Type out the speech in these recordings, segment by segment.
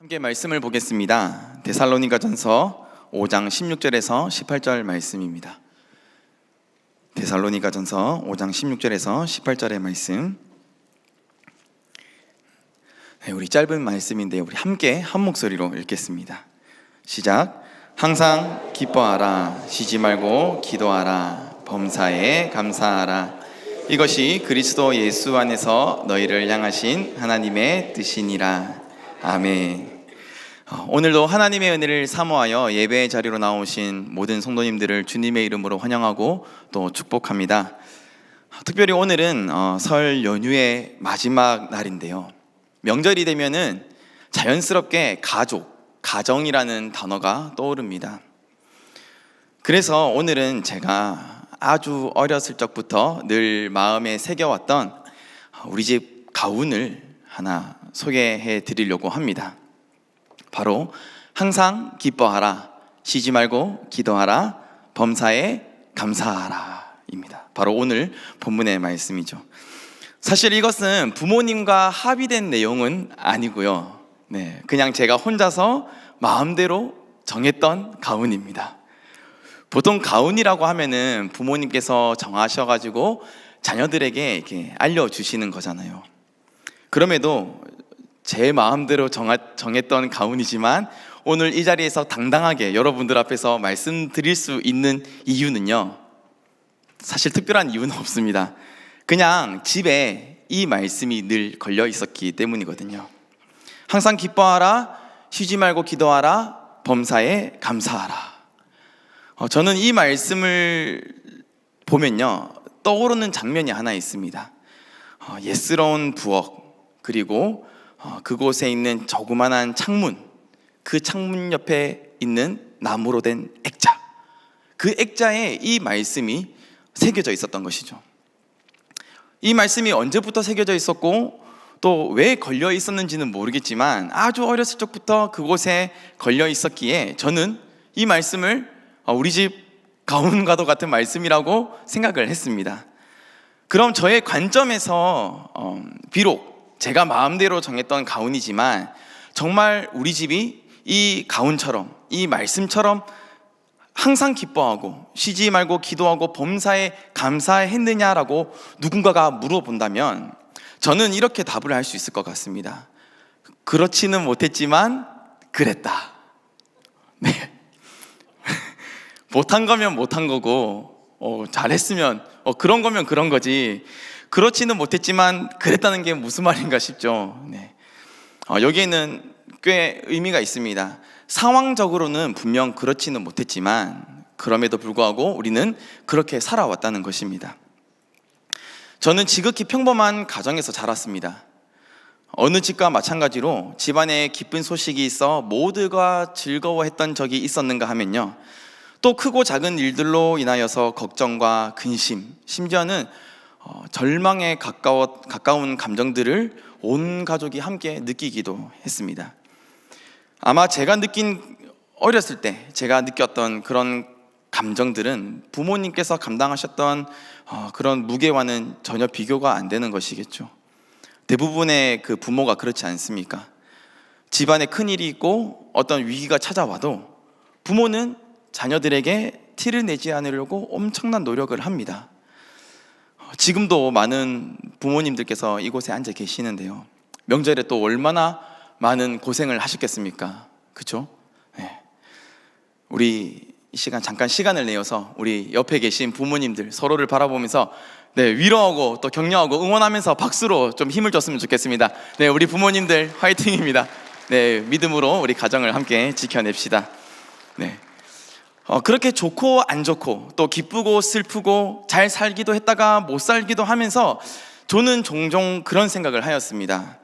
함께 말씀을 보겠습니다. 데살로니가전서 5장 16절에서 18절 말씀입니다. 데살로니가전서 5장 16절에서 18절의 말씀. 우리 짧은 말씀인데 우리 함께 한 목소리로 읽겠습니다. 시작. 항상 기뻐하라, 쉬지 말고 기도하라, 범사에 감사하라. 이것이 그리스도 예수 안에서 너희를 향하신 하나님의 뜻이니라. 아멘. 오늘도 하나님의 은혜를 사모하여 예배의 자리로 나오신 모든 성도님들을 주님의 이름으로 환영하고 또 축복합니다. 특별히 오늘은 설 연휴의 마지막 날인데요. 명절이 되면은 자연스럽게 가정이라는 단어가 떠오릅니다. 그래서 오늘은 제가 아주 어렸을 적부터 늘 마음에 새겨왔던 우리 집 가훈을 하나 소개해 드리려고 합니다. 바로 항상 기뻐하라, 쉬지 말고 기도하라, 범사에 감사하라 입니다. 바로 오늘 본문의 말씀이죠. 사실 이것은 부모님과 합의된 내용은 아니고요. 그냥 제가 혼자서 마음대로 정했던 가훈입니다. 보통 가훈이라고 하면은 부모님께서 정하셔가지고 자녀들에게 이렇게 알려주시는 거잖아요. 그럼에도 제 마음대로 정했던 가훈이지만 오늘 이 자리에서 당당하게 여러분들 앞에서 말씀드릴 수 있는 이유는요, 사실 특별한 이유는 없습니다. 그냥 집에 이 말씀이 늘 걸려 있었기 때문이거든요. 항상 기뻐하라, 쉬지 말고 기도하라, 범사에 감사하라. 저는 이 말씀을 보면요, 떠오르는 장면이 하나 있습니다. 예스러운 부엌, 그리고 그곳에 있는 조그만한 창문, 그 창문 옆에 있는 나무로 된 액자, 그 액자에 이 말씀이 새겨져 있었던 것이죠. 이 말씀이 언제부터 새겨져 있었고 또 왜 걸려 있었는지는 모르겠지만 아주 어렸을 적부터 그곳에 걸려 있었기에 저는 이 말씀을 우리 집 가훈과도 같은 말씀이라고 생각을 했습니다. 그럼 저의 관점에서 비록 제가 마음대로 정했던 가훈이지만 정말 우리 집이 이 가훈처럼, 이 말씀처럼 항상 기뻐하고 쉬지 말고 기도하고 범사에 감사했느냐라고 누군가가 물어본다면 저는 이렇게 답을 할 수 있을 것 같습니다. 그렇지는 못했지만 그랬다. 못한 거면 못한 거고 잘했으면 그런 거면 그런 거지, 그렇지는 못했지만 그랬다는 게 무슨 말인가 싶죠. 여기에는 꽤 의미가 있습니다. 상황적으로는 분명 그렇지는 못했지만 그럼에도 불구하고 우리는 그렇게 살아왔다는 것입니다. 저는 지극히 평범한 가정에서 자랐습니다. 어느 집과 마찬가지로 집안에 기쁜 소식이 있어 모두가 즐거워했던 적이 있었는가 하면요, 또 크고 작은 일들로 인하여서 걱정과 근심, 심지어는 절망에 가까운 감정들을 온 가족이 함께 느끼기도 했습니다. 아마 어렸을 때 제가 느꼈던 그런 감정들은 부모님께서 감당하셨던 그런 무게와는 전혀 비교가 안 되는 것이겠죠. 대부분의 그 부모가 그렇지 않습니까? 집안에 큰일이 있고 어떤 위기가 찾아와도 부모는 자녀들에게 티를 내지 않으려고 엄청난 노력을 합니다. 지금도 많은 부모님들께서 이곳에 앉아 계시는데요, 명절에 또 얼마나 많은 고생을 하셨겠습니까? 그렇죠? 우리 이 시간 잠깐 시간을 내어서 우리 옆에 계신 부모님들 서로를 바라보면서 위로하고 또 격려하고 응원하면서 박수로 좀 힘을 줬으면 좋겠습니다. 우리 부모님들 화이팅입니다. 믿음으로 우리 가정을 함께 지켜냅시다. 그렇게 좋고 안 좋고 또 기쁘고 슬프고 잘 살기도 했다가 못 살기도 하면서 저는 종종 그런 생각을 하였습니다.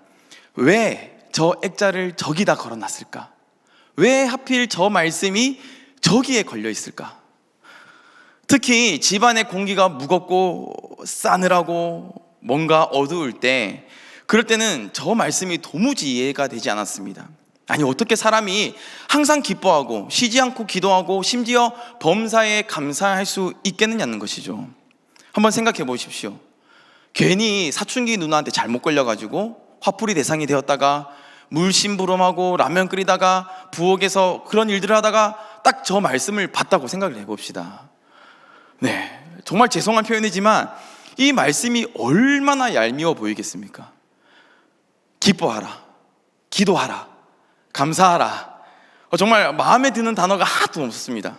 왜 저 액자를 저기다 걸어놨을까? 왜 하필 저 말씀이 저기에 걸려 있을까? 특히 집안의 공기가 무겁고 싸늘하고 뭔가 어두울 때, 그럴 때는 저 말씀이 도무지 이해가 되지 않았습니다. 아니, 어떻게 사람이 항상 기뻐하고 쉬지 않고 기도하고 심지어 범사에 감사할 수 있겠느냐는 것이죠. 한번 생각해 보십시오. 괜히 사춘기 누나한테 잘못 걸려가지고 화풀이 대상이 되었다가 물심부름하고 라면 끓이다가 부엌에서 그런 일들을 하다가 딱 저 말씀을 봤다고 생각을 해봅시다. 네, 정말 죄송한 표현이지만 이 말씀이 얼마나 얄미워 보이겠습니까? 기뻐하라, 기도하라, 감사하라. 정말 마음에 드는 단어가 하나도 없었습니다.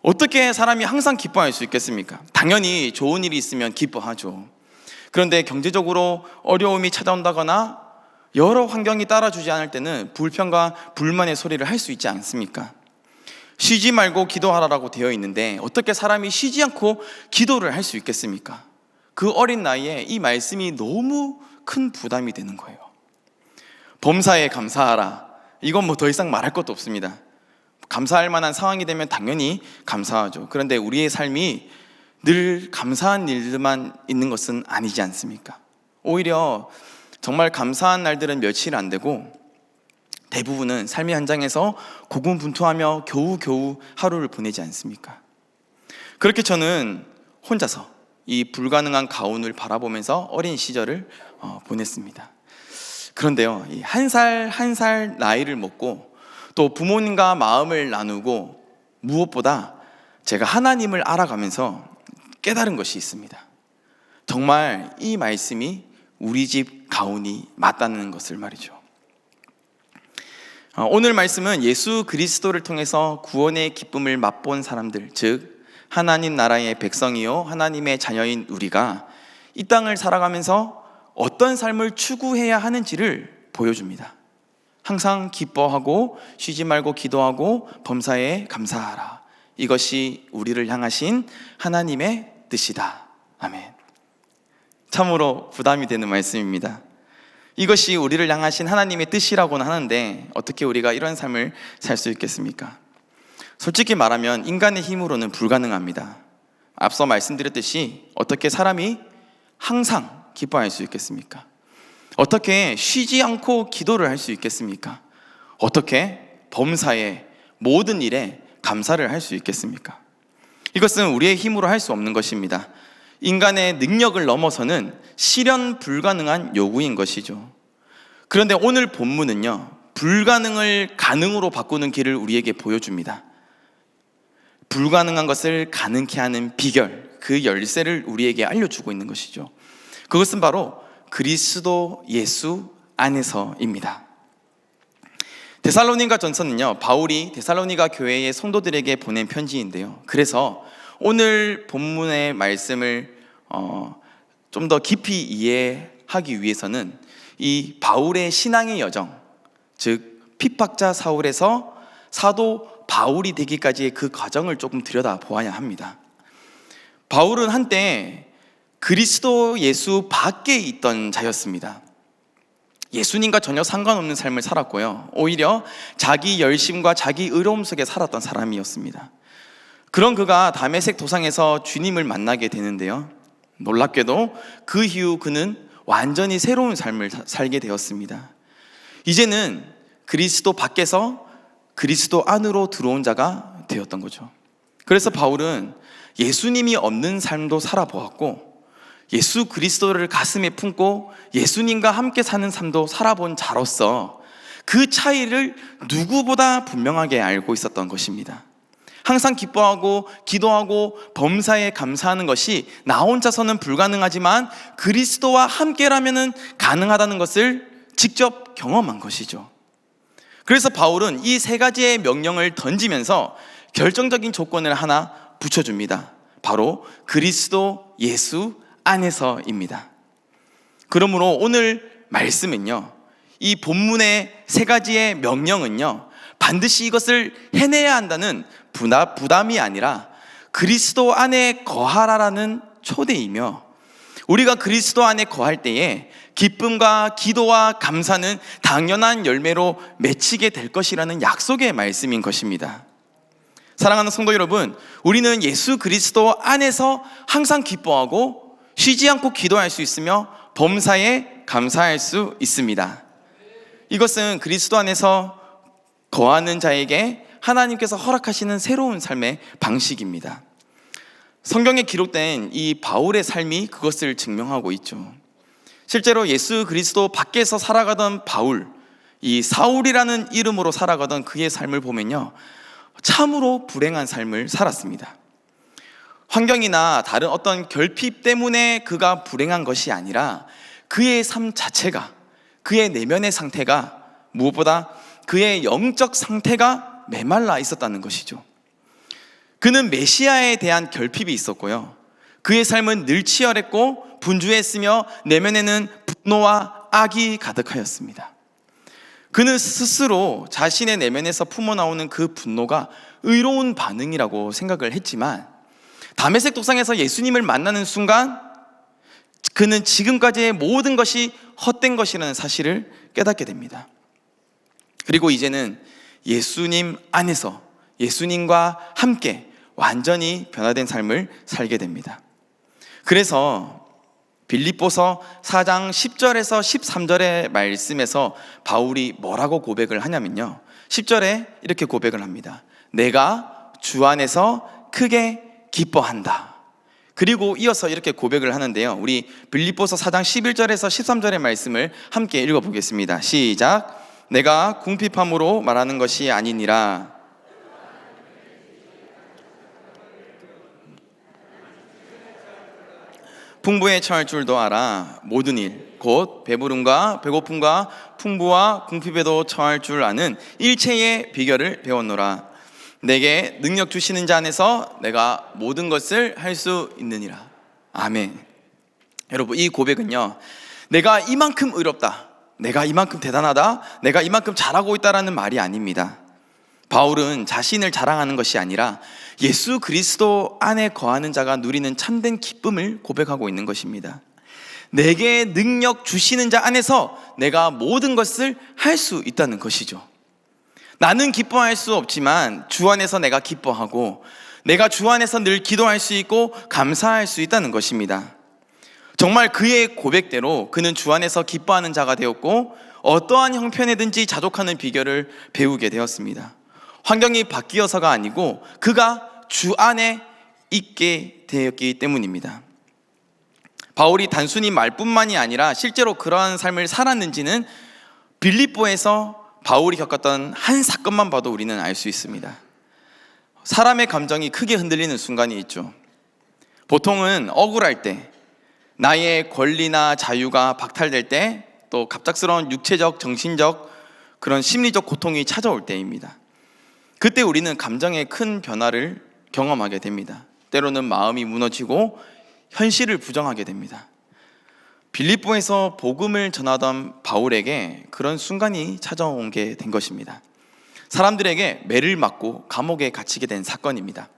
어떻게 사람이 항상 기뻐할 수 있겠습니까? 당연히 좋은 일이 있으면 기뻐하죠. 그런데 경제적으로 어려움이 찾아온다거나 여러 환경이 따라주지 않을 때는 불평과 불만의 소리를 할 수 있지 않습니까? 쉬지 말고 기도하라라고 되어 있는데 어떻게 사람이 쉬지 않고 기도를 할 수 있겠습니까? 그 어린 나이에 이 말씀이 너무 큰 부담이 되는 거예요. 범사에 감사하라. 이건 뭐 더 이상 말할 것도 없습니다. 감사할 만한 상황이 되면 당연히 감사하죠. 그런데 우리의 삶이 늘 감사한 일들만 있는 것은 아니지 않습니까? 오히려 정말 감사한 날들은 며칠 안 되고 대부분은 삶의 현장에서 고군분투하며 겨우겨우 하루를 보내지 않습니까? 그렇게 저는 혼자서 이 불가능한 가운을 바라보면서 어린 시절을 보냈습니다. 그런데요, 한 살 한 살 나이를 먹고 또 부모님과 마음을 나누고 무엇보다 제가 하나님을 알아가면서 깨달은 것이 있습니다. 정말 이 말씀이 우리 집 가훈이 맞다는 것을 말이죠. 오늘 말씀은 예수 그리스도를 통해서 구원의 기쁨을 맛본 사람들, 즉 하나님 나라의 백성이요 하나님의 자녀인 우리가 이 땅을 살아가면서 어떤 삶을 추구해야 하는지를 보여줍니다. 항상 기뻐하고 쉬지 말고 기도하고 범사에 감사하라. 이것이 우리를 향하신 하나님의 뜻이다. 아멘. 참으로 부담이 되는 말씀입니다. 이것이 우리를 향하신 하나님의 뜻이라고는 하는데 어떻게 우리가 이런 삶을 살 수 있겠습니까? 솔직히 말하면 인간의 힘으로는 불가능합니다. 앞서 말씀드렸듯이 어떻게 사람이 항상 기뻐할 수 있겠습니까? 어떻게 쉬지 않고 기도를 할 수 있겠습니까? 어떻게 범사에 모든 일에 감사를 할 수 있겠습니까? 이것은 우리의 힘으로 할 수 없는 것입니다. 인간의 능력을 넘어서는 실현 불가능한 요구인 것이죠. 그런데 오늘 본문은요, 불가능을 가능으로 바꾸는 길을 우리에게 보여줍니다. 불가능한 것을 가능케 하는 비결, 그 열쇠를 우리에게 알려주고 있는 것이죠. 그것은 바로 그리스도 예수 안에서입니다. 데살로니가 전서는요, 바울이 데살로니가 교회의 성도들에게 보낸 편지인데요. 그래서 오늘 본문의 말씀을 좀 더 깊이 이해하기 위해서는 이 바울의 신앙의 여정, 즉 핍박자 사울에서 사도 바울이 되기까지의 그 과정을 조금 들여다보아야 합니다. 바울은 한때 그리스도 예수 밖에 있던 자였습니다. 예수님과 전혀 상관없는 삶을 살았고요, 오히려 자기 열심과 자기 의로움 속에 살았던 사람이었습니다. 그런 그가 다메섹 도상에서 주님을 만나게 되는데요, 놀랍게도 그 이후 그는 완전히 새로운 삶을 살게 되었습니다. 이제는 그리스도 밖에서 그리스도 안으로 들어온 자가 되었던 거죠. 그래서 바울은 예수님이 없는 삶도 살아보았고 예수 그리스도를 가슴에 품고 예수님과 함께 사는 삶도 살아본 자로서 그 차이를 누구보다 분명하게 알고 있었던 것입니다. 항상 기뻐하고 기도하고 범사에 감사하는 것이 나 혼자서는 불가능하지만 그리스도와 함께라면 가능하다는 것을 직접 경험한 것이죠. 그래서 바울은 이 세 가지의 명령을 던지면서 결정적인 조건을 하나 붙여줍니다. 바로 그리스도 예수 안에서입니다. 그러므로 오늘 말씀은요, 이 본문의 세 가지의 명령은요, 반드시 이것을 해내야 한다는 부담이 아니라 그리스도 안에 거하라라는 초대이며, 우리가 그리스도 안에 거할 때에 기쁨과 기도와 감사는 당연한 열매로 맺히게 될 것이라는 약속의 말씀인 것입니다. 사랑하는 성도 여러분, 우리는 예수 그리스도 안에서 항상 기뻐하고 쉬지 않고 기도할 수 있으며 범사에 감사할 수 있습니다. 이것은 그리스도 안에서 거하는 자에게 하나님께서 허락하시는 새로운 삶의 방식입니다. 성경에 기록된 이 바울의 삶이 그것을 증명하고 있죠. 실제로 예수 그리스도 밖에서 살아가던 바울, 이 사울이라는 이름으로 살아가던 그의 삶을 보면요, 참으로 불행한 삶을 살았습니다. 환경이나 다른 어떤 결핍 때문에 그가 불행한 것이 아니라 그의 삶 자체가, 그의 내면의 상태가, 무엇보다 그의 영적 상태가 메말라 있었다는 것이죠. 그는 메시아에 대한 결핍이 있었고요, 그의 삶은 늘 치열했고 분주했으며 내면에는 분노와 악이 가득하였습니다. 그는 스스로 자신의 내면에서 품어나오는 그 분노가 의로운 반응이라고 생각을 했지만, 다메섹 독상에서 예수님을 만나는 순간 그는 지금까지의 모든 것이 헛된 것이라는 사실을 깨닫게 됩니다. 그리고 이제는 예수님 안에서 예수님과 함께 완전히 변화된 삶을 살게 됩니다. 그래서 빌립보서 4장 10절에서 13절의 말씀에서 바울이 뭐라고 고백을 하냐면요, 10절에 이렇게 고백을 합니다. 내가 주 안에서 크게 기뻐한다. 그리고 이어서 이렇게 고백을 하는데요, 우리 빌립보서 4장 11절에서 13절의 말씀을 함께 읽어보겠습니다. 시작. 내가 궁핍함으로 말하는 것이 아니니라. 풍부에 처할 줄도 알아. 모든 일, 곧 배부름과 배고픔과 풍부와 궁핍에도 처할 줄 아는 일체의 비결을 배웠노라. 내게 능력 주시는 자 안에서 내가 모든 것을 할 수 있느니라. 아멘. 여러분, 이 고백은요, 내가 이만큼 의롭다, 내가 이만큼 대단하다, 내가 이만큼 잘하고 있다라는 말이 아닙니다. 바울은 자신을 자랑하는 것이 아니라 예수 그리스도 안에 거하는 자가 누리는 참된 기쁨을 고백하고 있는 것입니다. 내게 능력 주시는 자 안에서 내가 모든 것을 할 수 있다는 것이죠. 나는 기뻐할 수 없지만 주 안에서 내가 기뻐하고, 내가 주 안에서 늘 기도할 수 있고 감사할 수 있다는 것입니다. 정말 그의 고백대로 그는 주 안에서 기뻐하는 자가 되었고, 어떠한 형편에든지 자족하는 비결을 배우게 되었습니다. 환경이 바뀌어서가 아니고 그가 주 안에 있게 되었기 때문입니다. 바울이 단순히 말뿐만이 아니라 실제로 그러한 삶을 살았는지는 빌립보에서 바울이 겪었던 한 사건만 봐도 우리는 알 수 있습니다. 사람의 감정이 크게 흔들리는 순간이 있죠. 보통은 억울할 때, 나의 권리나 자유가 박탈될 때, 또 갑작스러운 육체적, 정신적 그런 심리적 고통이 찾아올 때입니다. 그때 우리는 감정의 큰 변화를 경험하게 됩니다. 때로는 마음이 무너지고 현실을 부정하게 됩니다. 빌립보에서 복음을 전하던 바울에게 그런 순간이 찾아온 게 된 것입니다. 사람들에게 매를 맞고 감옥에 갇히게 된 사건입니다.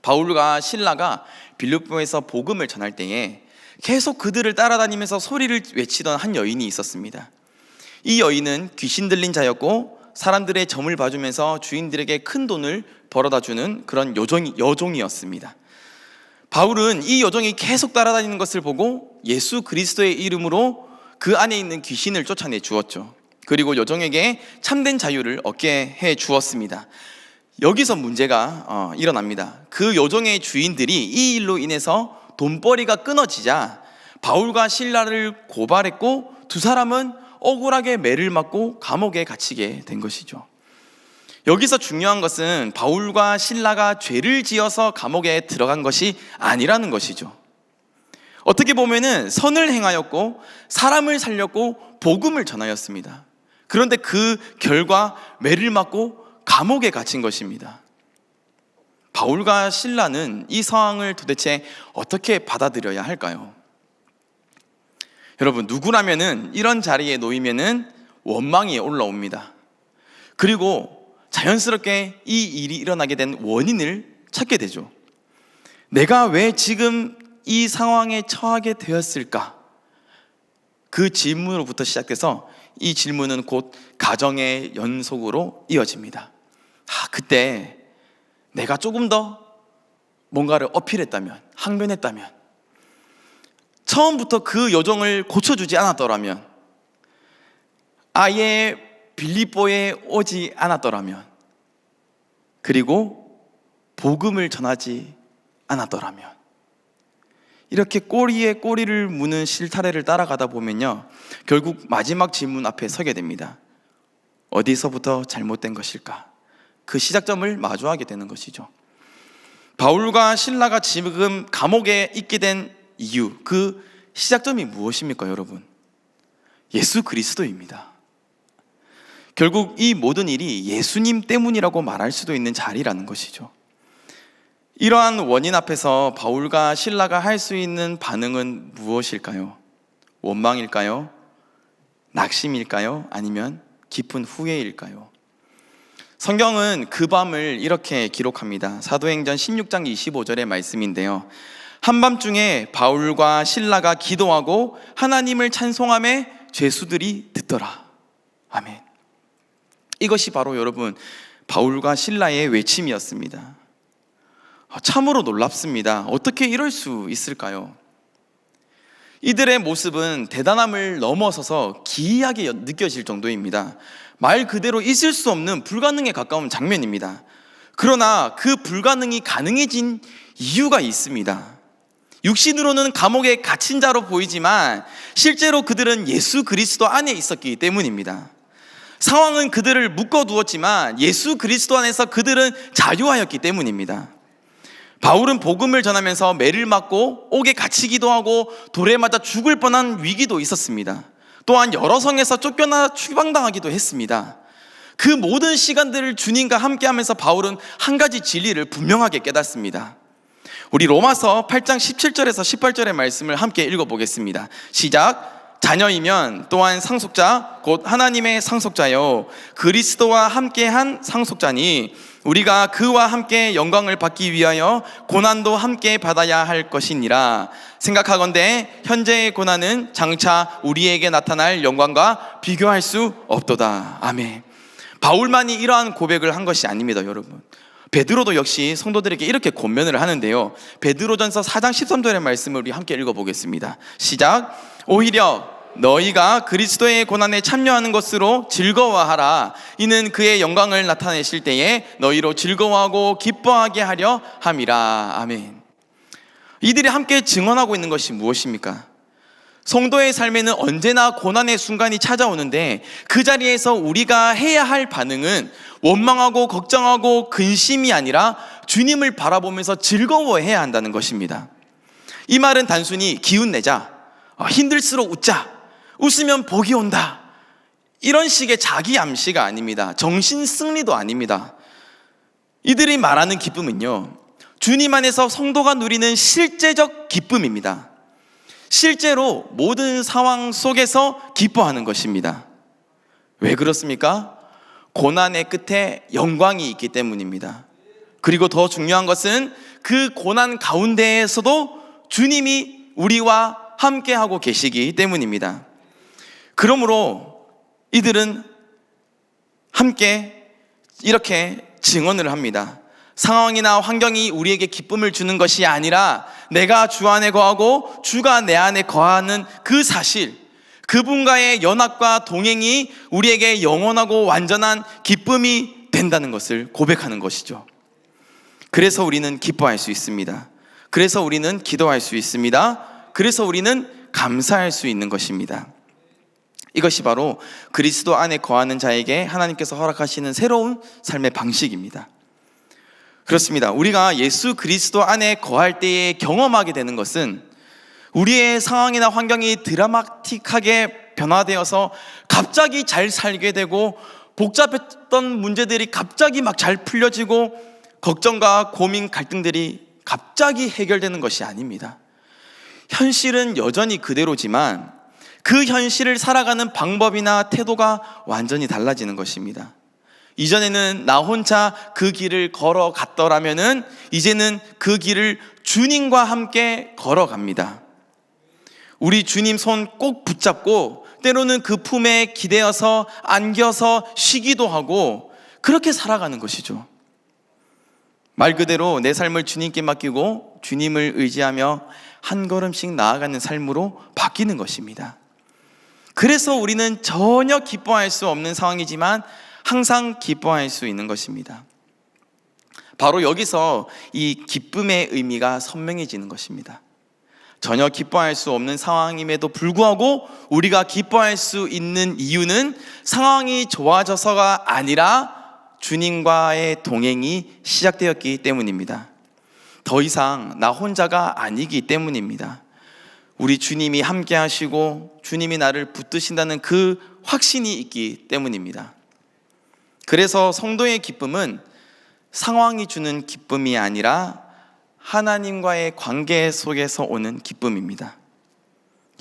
바울과 실라가 빌립보에서 복음을 전할 때에 계속 그들을 따라다니면서 소리를 외치던 한 여인이 있었습니다. 이 여인은 귀신 들린 자였고 사람들의 점을 봐주면서 주인들에게 큰 돈을 벌어다 주는 그런 여종이었습니다. 바울은 이 여종이 계속 따라다니는 것을 보고 예수 그리스도의 이름으로 그 안에 있는 귀신을 쫓아내 주었죠. 그리고 여종에게 참된 자유를 얻게 해 주었습니다. 여기서 문제가 일어납니다. 그 여종의 주인들이 이 일로 인해서 돈벌이가 끊어지자 바울과 실라를 고발했고, 두 사람은 억울하게 매를 맞고 감옥에 갇히게 된 것이죠. 여기서 중요한 것은 바울과 실라가 죄를 지어서 감옥에 들어간 것이 아니라는 것이죠. 어떻게 보면은 선을 행하였고 사람을 살렸고 복음을 전하였습니다. 그런데 그 결과 매를 맞고 감옥에 갇힌 것입니다. 바울과 실라는 이 상황을 도대체 어떻게 받아들여야 할까요? 여러분, 누구라면은 이런 자리에 놓이면은 원망이 올라옵니다. 그리고 자연스럽게 이 일이 일어나게 된 원인을 찾게 되죠. 내가 왜 지금 이 상황에 처하게 되었을까? 그 질문으로부터 시작돼서 이 질문은 곧 가정의 연속으로 이어집니다. 그때 내가 조금 더 뭔가를 어필했다면, 항변했다면, 처음부터 그 여종을 고쳐주지 않았더라면, 아예 빌립보에 오지 않았더라면, 그리고 복음을 전하지 않았더라면, 이렇게 꼬리에 꼬리를 무는 실타래를 따라가다 보면요, 결국 마지막 질문 앞에 서게 됩니다. 어디서부터 잘못된 것일까? 그 시작점을 마주하게 되는 것이죠. 바울과 실라가 지금 감옥에 있게 된 이유, 그 시작점이 무엇입니까, 여러분? 예수 그리스도입니다. 결국 이 모든 일이 예수님 때문이라고 말할 수도 있는 자리라는 것이죠. 이러한 원인 앞에서 바울과 실라가 할 수 있는 반응은 무엇일까요? 원망일까요? 낙심일까요? 아니면 깊은 후회일까요? 성경은 그 밤을 이렇게 기록합니다. 사도행전 16장 25절의 말씀인데요, 한밤중에 바울과 실라가 기도하고 하나님을 찬송하며 죄수들이 듣더라. 아멘. 이것이 바로 여러분 바울과 실라의 외침이었습니다. 참으로 놀랍습니다. 어떻게 이럴 수 있을까요? 이들의 모습은 대단함을 넘어서서 기이하게 느껴질 정도입니다. 말 그대로 있을 수 없는 불가능에 가까운 장면입니다. 그러나 그 불가능이 가능해진 이유가 있습니다. 육신으로는 감옥에 갇힌 자로 보이지만 실제로 그들은 예수 그리스도 안에 있었기 때문입니다. 상황은 그들을 묶어두었지만 예수 그리스도 안에서 그들은 자유하였기 때문입니다. 바울은 복음을 전하면서 매를 맞고 옥에 갇히기도 하고 돌에 맞아 죽을 뻔한 위기도 있었습니다. 또한 여러 성에서 쫓겨나 추방당하기도 했습니다. 그 모든 시간들을 주님과 함께하면서 바울은 한 가지 진리를 분명하게 깨닫습니다. 우리 로마서 8장 17절에서 18절의 말씀을 함께 읽어보겠습니다. 시작. 자녀이면 또한 상속자 곧 하나님의 상속자요 그리스도와 함께한 상속자니 우리가 그와 함께 영광을 받기 위하여 고난도 함께 받아야 할 것이니라. 생각하건대 현재의 고난은 장차 우리에게 나타날 영광과 비교할 수 없도다. 아멘. 바울만이 이러한 고백을 한 것이 아닙니다, 여러분. 베드로도 역시 성도들에게 이렇게 권면을 하는데요, 베드로전서 4장 13절의 말씀을 우리 함께 읽어보겠습니다. 시작. 오히려 너희가 그리스도의 고난에 참여하는 것으로 즐거워하라. 이는 그의 영광을 나타내실 때에 너희로 즐거워하고 기뻐하게 하려 함이라. 아멘. 이들이 함께 증언하고 있는 것이 무엇입니까? 성도의 삶에는 언제나 고난의 순간이 찾아오는데 그 자리에서 우리가 해야 할 반응은 원망하고 걱정하고 근심이 아니라 주님을 바라보면서 즐거워해야 한다는 것입니다. 이 말은 단순히 기운내자, 힘들수록 웃자, 웃으면 복이 온다, 이런 식의 자기 암시가 아닙니다. 정신 승리도 아닙니다. 이들이 말하는 기쁨은요, 주님 안에서 성도가 누리는 실제적 기쁨입니다. 실제로 모든 상황 속에서 기뻐하는 것입니다. 왜 그렇습니까? 고난의 끝에 영광이 있기 때문입니다. 그리고 더 중요한 것은 그 고난 가운데에서도 주님이 우리와 함께하고 계시기 때문입니다. 그러므로 이들은 함께 이렇게 증언을 합니다. 상황이나 환경이 우리에게 기쁨을 주는 것이 아니라 내가 주 안에 거하고 주가 내 안에 거하는 그 사실, 그분과의 연합과 동행이 우리에게 영원하고 완전한 기쁨이 된다는 것을 고백하는 것이죠. 그래서 우리는 기뻐할 수 있습니다. 그래서 우리는 기도할 수 있습니다. 그래서 우리는 감사할 수 있는 것입니다. 이것이 바로 그리스도 안에 거하는 자에게 하나님께서 허락하시는 새로운 삶의 방식입니다. 그렇습니다. 우리가 예수 그리스도 안에 거할 때에 경험하게 되는 것은 우리의 상황이나 환경이 드라마틱하게 변화되어서 갑자기 잘 살게 되고 복잡했던 문제들이 갑자기 막 잘 풀려지고 걱정과 고민, 갈등들이 갑자기 해결되는 것이 아닙니다. 현실은 여전히 그대로지만 그 현실을 살아가는 방법이나 태도가 완전히 달라지는 것입니다. 이전에는 나 혼자 그 길을 걸어갔더라면은 이제는 그 길을 주님과 함께 걸어갑니다. 우리 주님 손 꼭 붙잡고 때로는 그 품에 기대어서 안겨서 쉬기도 하고 그렇게 살아가는 것이죠. 말 그대로 내 삶을 주님께 맡기고 주님을 의지하며 한 걸음씩 나아가는 삶으로 바뀌는 것입니다. 그래서 우리는 전혀 기뻐할 수 없는 상황이지만 항상 기뻐할 수 있는 것입니다. 바로 여기서 이 기쁨의 의미가 선명해지는 것입니다. 전혀 기뻐할 수 없는 상황임에도 불구하고 우리가 기뻐할 수 있는 이유는 상황이 좋아져서가 아니라 주님과의 동행이 시작되었기 때문입니다. 더 이상 나 혼자가 아니기 때문입니다. 우리 주님이 함께 하시고 주님이 나를 붙드신다는 그 확신이 있기 때문입니다. 그래서 성도의 기쁨은 상황이 주는 기쁨이 아니라 하나님과의 관계 속에서 오는 기쁨입니다.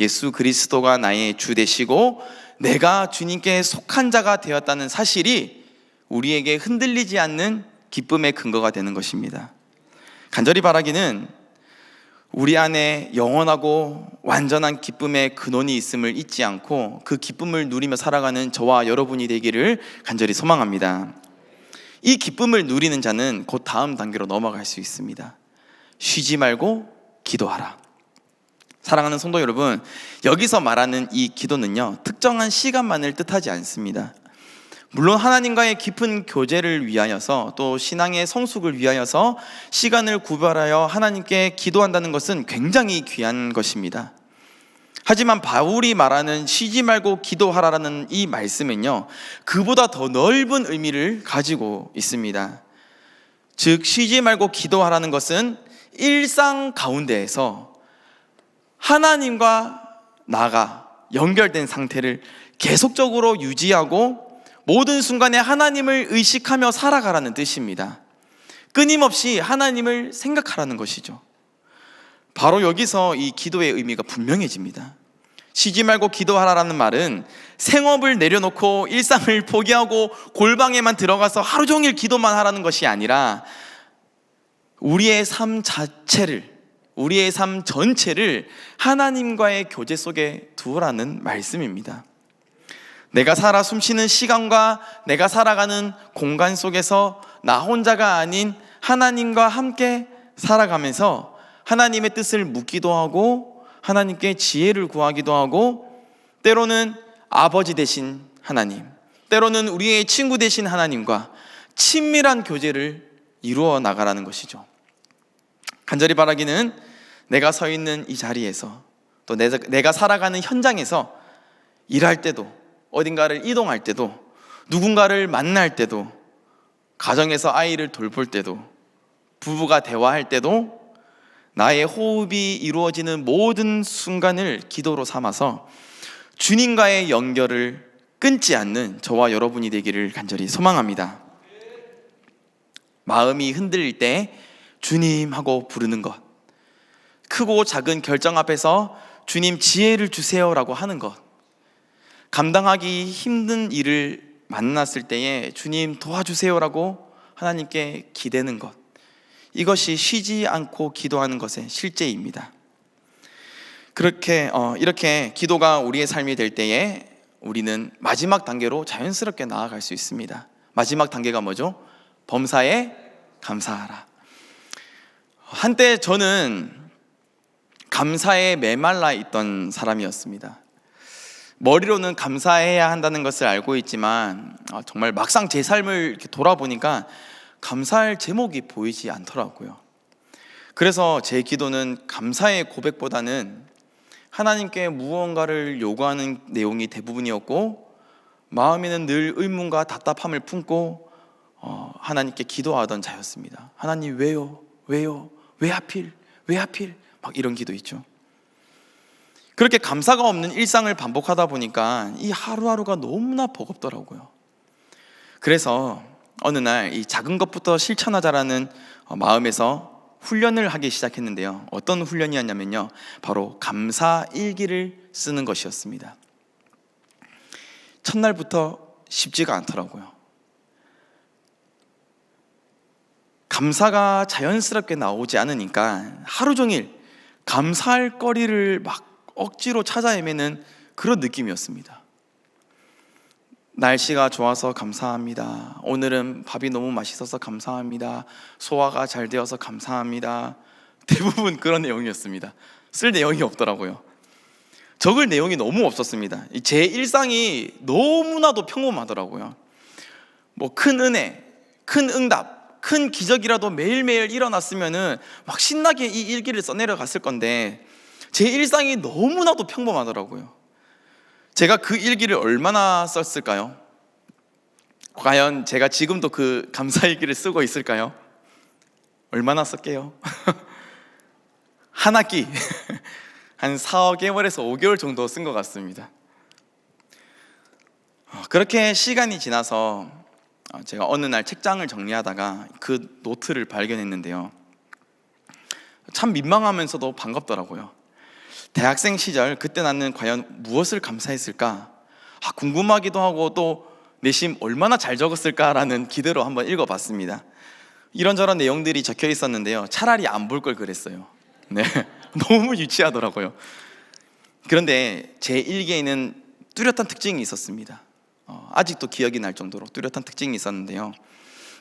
예수 그리스도가 나의 주 되시고 내가 주님께 속한 자가 되었다는 사실이 우리에게 흔들리지 않는 기쁨의 근거가 되는 것입니다. 간절히 바라기는 우리 안에 영원하고 완전한 기쁨의 근원이 있음을 잊지 않고 그 기쁨을 누리며 살아가는 저와 여러분이 되기를 간절히 소망합니다. 이 기쁨을 누리는 자는 곧 다음 단계로 넘어갈 수 있습니다. 쉬지 말고 기도하라. 사랑하는 성도 여러분, 여기서 말하는 이 기도는요, 특정한 시간만을 뜻하지 않습니다. 물론 하나님과의 깊은 교제를 위하여서 또 신앙의 성숙을 위하여서 시간을 구별하여 하나님께 기도한다는 것은 굉장히 귀한 것입니다. 하지만 바울이 말하는 쉬지 말고 기도하라라는 이 말씀은요, 그보다 더 넓은 의미를 가지고 있습니다. 즉 쉬지 말고 기도하라는 것은 일상 가운데에서 하나님과 나가 연결된 상태를 계속적으로 유지하고 모든 순간에 하나님을 의식하며 살아가라는 뜻입니다. 끊임없이 하나님을 생각하라는 것이죠. 바로 여기서 이 기도의 의미가 분명해집니다. 쉬지 말고 기도하라는 말은 생업을 내려놓고 일상을 포기하고 골방에만 들어가서 하루 종일 기도만 하라는 것이 아니라 우리의 삶 자체를, 우리의 삶 전체를 하나님과의 교제 속에 두라는 말씀입니다. 내가 살아 숨쉬는 시간과 내가 살아가는 공간 속에서 나 혼자가 아닌 하나님과 함께 살아가면서 하나님의 뜻을 묻기도 하고 하나님께 지혜를 구하기도 하고 때로는 아버지 되신 하나님, 때로는 우리의 친구 되신 하나님과 친밀한 교제를 이루어 나가라는 것이죠. 간절히 바라기는 내가 서 있는 이 자리에서 또 내가 살아가는 현장에서 일할 때도 어딘가를 이동할 때도 누군가를 만날 때도 가정에서 아이를 돌볼 때도 부부가 대화할 때도 나의 호흡이 이루어지는 모든 순간을 기도로 삼아서 주님과의 연결을 끊지 않는 저와 여러분이 되기를 간절히 소망합니다. 마음이 흔들릴 때 주님 하고 부르는 것, 크고 작은 결정 앞에서 주님 지혜를 주세요라고 하는 것, 감당하기 힘든 일을 만났을 때에 주님 도와주세요라고 하나님께 기대는 것, 이것이 쉬지 않고 기도하는 것의 실제입니다. 이렇게 기도가 우리의 삶이 될 때에 우리는 마지막 단계로 자연스럽게 나아갈 수 있습니다. 마지막 단계가 뭐죠? 범사에 감사하라. 한때 저는 감사에 메말라 있던 사람이었습니다. 머리로는 감사해야 한다는 것을 알고 있지만 정말 막상 제 삶을 이렇게 돌아보니까 감사할 제목이 보이지 않더라고요. 그래서 제 기도는 감사의 고백보다는 하나님께 무언가를 요구하는 내용이 대부분이었고 마음에는 늘 의문과 답답함을 품고 하나님께 기도하던 자였습니다. 하나님 왜요? 왜요? 왜 하필? 왜 하필? 막 이런 기도 있죠. 그렇게 감사가 없는 일상을 반복하다 보니까 이 하루하루가 너무나 버겁더라고요. 그래서 어느 날 이 작은 것부터 실천하자라는 마음에서 훈련을 하기 시작했는데요. 어떤 훈련이었냐면요, 바로 감사 일기를 쓰는 것이었습니다. 첫날부터 쉽지가 않더라고요. 감사가 자연스럽게 나오지 않으니까 하루 종일 감사할 거리를 막 억지로 찾아 헤매는 그런 느낌이었습니다. 날씨가 좋아서 감사합니다. 오늘은 밥이 너무 맛있어서 감사합니다. 소화가 잘 되어서 감사합니다. 대부분 그런 내용이었습니다. 쓸 내용이 없더라고요. 적을 내용이 너무 없었습니다. 제 일상이 너무나도 평범하더라고요. 뭐 큰 은혜, 큰 응답, 큰 기적이라도 매일매일 일어났으면은 막 신나게 이 일기를 써내려 갔을 건데 제 일상이 너무나도 평범하더라고요. 제가 그 일기를 얼마나 썼을까요? 과연 제가 지금도 그 감사일기를 쓰고 있을까요? 얼마나 썼게요? 한 학기 한 4개월에서 5개월 정도 쓴 것 같습니다. 그렇게 시간이 지나서 제가 어느 날 책장을 정리하다가 그 노트를 발견했는데요, 참 민망하면서도 반갑더라고요. 대학생 시절 그때 나는 과연 무엇을 감사했을까? 궁금하기도 하고 또 내심 얼마나 잘 적었을까라는 기대로 한번 읽어봤습니다. 이런저런 내용들이 적혀 있었는데요, 차라리 안 볼 걸 그랬어요. 네, 너무 유치하더라고요. 그런데 제 일기에는 뚜렷한 특징이 있었습니다. 아직도 기억이 날 정도로 뚜렷한 특징이 있었는데요,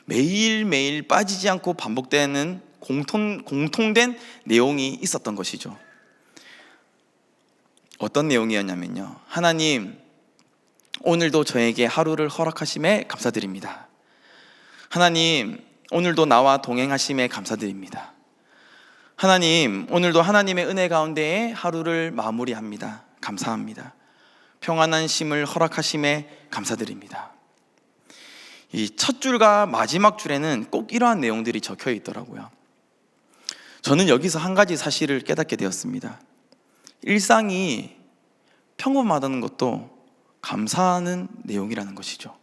매일매일 빠지지 않고 반복되는 공통된 내용이 있었던 것이죠. 어떤 내용이었냐면요, 하나님, 오늘도 저에게 하루를 허락하심에 감사드립니다. 하나님, 오늘도 나와 동행하심에 감사드립니다. 하나님, 오늘도 하나님의 은혜 가운데에 하루를 마무리합니다. 감사합니다. 평안한 쉼을 허락하심에 감사드립니다. 이 첫 줄과 마지막 줄에는 꼭 이러한 내용들이 적혀 있더라고요. 저는 여기서 한 가지 사실을 깨닫게 되었습니다. 일상이 평범하다는 것도 감사하는 내용이라는 것이죠.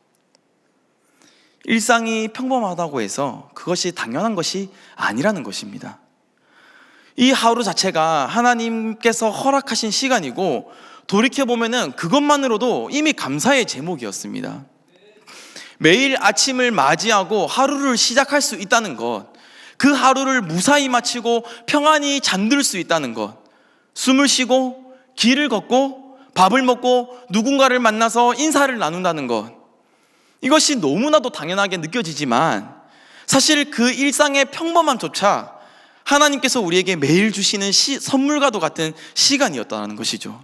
일상이 평범하다고 해서 그것이 당연한 것이 아니라는 것입니다. 이 하루 자체가 하나님께서 허락하신 시간이고, 돌이켜보면은 그것만으로도 이미 감사의 제목이었습니다. 매일 아침을 맞이하고 하루를 시작할 수 있다는 것, 그 하루를 무사히 마치고 평안히 잠들 수 있다는 것, 숨을 쉬고 길을 걷고 밥을 먹고 누군가를 만나서 인사를 나눈다는 것, 이것이 너무나도 당연하게 느껴지지만 사실 그 일상의 평범함조차 하나님께서 우리에게 매일 주시는 선물과도 같은 시간이었다는 것이죠.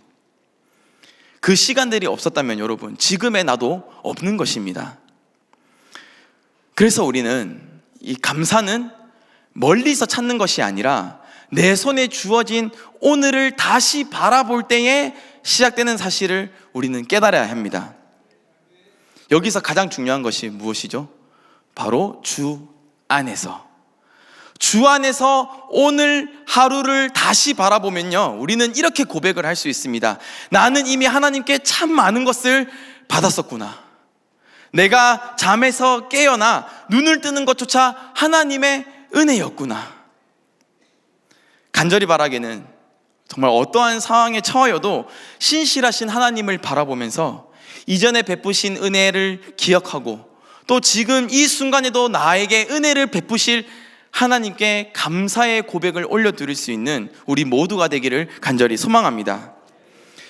그 시간들이 없었다면 여러분, 지금의 나도 없는 것입니다. 그래서 우리는 이 감사는 멀리서 찾는 것이 아니라 내 손에 주어진 오늘을 다시 바라볼 때에 시작되는 사실을 우리는 깨달아야 합니다. 여기서 가장 중요한 것이 무엇이죠? 바로 주 안에서 오늘 하루를 다시 바라보면요, 우리는 이렇게 고백을 할 수 있습니다. 나는 이미 하나님께 참 많은 것을 받았었구나. 내가 잠에서 깨어나 눈을 뜨는 것조차 하나님의 은혜였구나. 간절히 바라기는 정말 어떠한 상황에 처하여도 신실하신 하나님을 바라보면서 이전에 베푸신 은혜를 기억하고, 또 지금 이 순간에도 나에게 은혜를 베푸실 하나님께 감사의 고백을 올려드릴 수 있는 우리 모두가 되기를 간절히 소망합니다.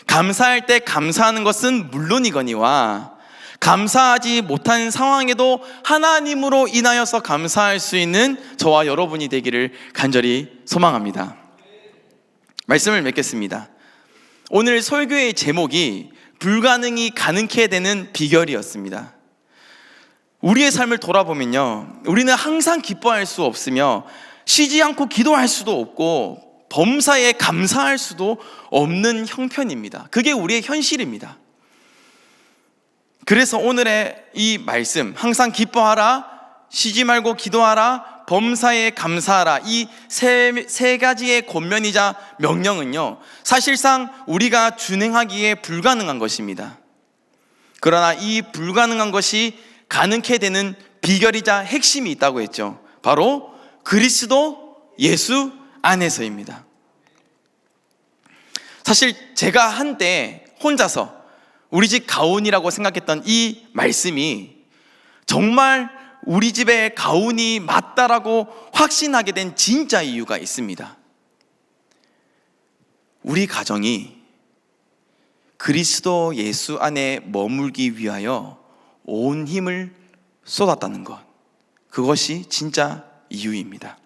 감사할 때 감사하는 것은 물론이거니와 감사하지 못한 상황에도 하나님으로 인하여서 감사할 수 있는 저와 여러분이 되기를 간절히 소망합니다. 말씀을 맺겠습니다. 오늘 설교의 제목이 불가능이 가능케 되는 비결이었습니다. 우리의 삶을 돌아보면요, 우리는 항상 기뻐할 수 없으며 쉬지 않고 기도할 수도 없고 범사에 감사할 수도 없는 형편입니다. 그게 우리의 현실입니다. 그래서 오늘의 이 말씀, 항상 기뻐하라, 쉬지 말고 기도하라, 범사에 감사하라, 이 세 가지의 권면이자 명령은요, 사실상 우리가 준행하기에 불가능한 것입니다. 그러나 이 불가능한 것이 가능케 되는 비결이자 핵심이 있다고 했죠. 바로 그리스도 예수 안에서입니다. 사실 제가 한때 혼자서 우리 집 가훈이라고 생각했던 이 말씀이 정말 우리 집의 가훈이 맞다라고 확신하게 된 진짜 이유가 있습니다. 우리 가정이 그리스도 예수 안에 머물기 위하여 온 힘을 쏟았다는 것, 그것이 진짜 이유입니다.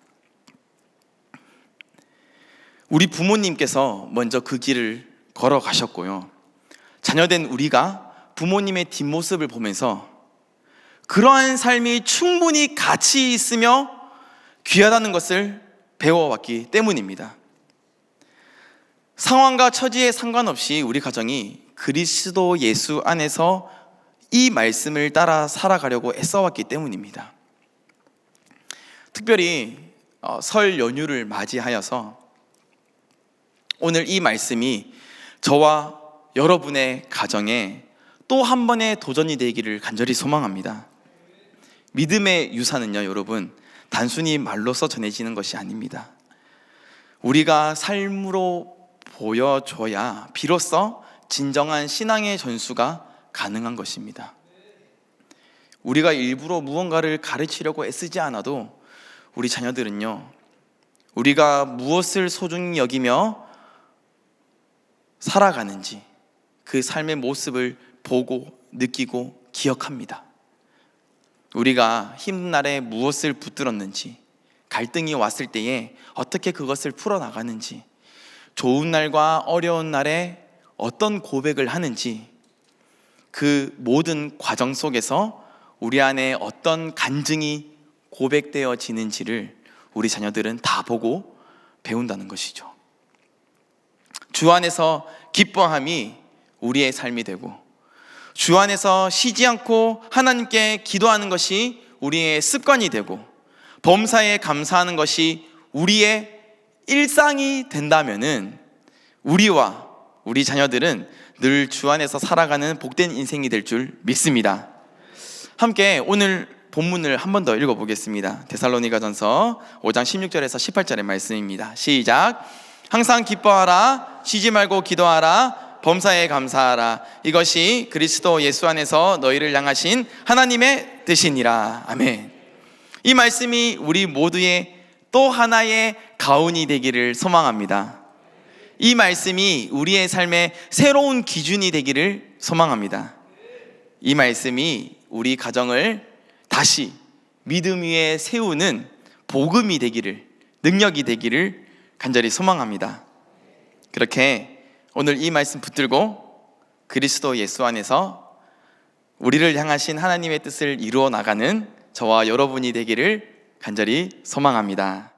우리 부모님께서 먼저 그 길을 걸어가셨고요, 자녀된 우리가 부모님의 뒷모습을 보면서 그러한 삶이 충분히 가치 있으며 귀하다는 것을 배워왔기 때문입니다. 상황과 처지에 상관없이 우리 가정이 그리스도 예수 안에서 이 말씀을 따라 살아가려고 애써왔기 때문입니다. 특별히 설 연휴를 맞이하여서 오늘 이 말씀이 저와 여러분의 가정에 또 한 번의 도전이 되기를 간절히 소망합니다. 믿음의 유산은요, 여러분, 단순히 말로써 전해지는 것이 아닙니다. 우리가 삶으로 보여줘야 비로소 진정한 신앙의 전수가 가능한 것입니다. 우리가 일부러 무언가를 가르치려고 애쓰지 않아도 우리 자녀들은요, 우리가 무엇을 소중히 여기며 살아가는지 그 삶의 모습을 보고 느끼고 기억합니다. 우리가 힘든 날에 무엇을 붙들었는지, 갈등이 왔을 때에 어떻게 그것을 풀어나가는지, 좋은 날과 어려운 날에 어떤 고백을 하는지, 그 모든 과정 속에서 우리 안에 어떤 간증이 고백되어지는지를 우리 자녀들은 다 보고 배운다는 것이죠. 주 안에서 기뻐함이 우리의 삶이 되고, 주 안에서 쉬지 않고 하나님께 기도하는 것이 우리의 습관이 되고, 범사에 감사하는 것이 우리의 일상이 된다면은 우리와 우리 자녀들은 늘 주 안에서 살아가는 복된 인생이 될 줄 믿습니다. 함께 오늘 본문을 한 번 더 읽어보겠습니다. 데살로니가전서 5장 16절에서 18절의 말씀입니다. 시작. 항상 기뻐하라, 쉬지 말고 기도하라, 범사에 감사하라. 이것이 그리스도 예수 안에서 너희를 향하신 하나님의 뜻이니라. 아멘. 이 말씀이 우리 모두의 또 하나의 가훈이 되기를 소망합니다. 이 말씀이 우리의 삶의 새로운 기준이 되기를 소망합니다. 이 말씀이 우리 가정을 다시 믿음 위에 세우는 복음이 되기를, 능력이 되기를 간절히 소망합니다. 그렇게 오늘 이 말씀 붙들고 그리스도 예수 안에서 우리를 향하신 하나님의 뜻을 이루어 나가는 저와 여러분이 되기를 간절히 소망합니다.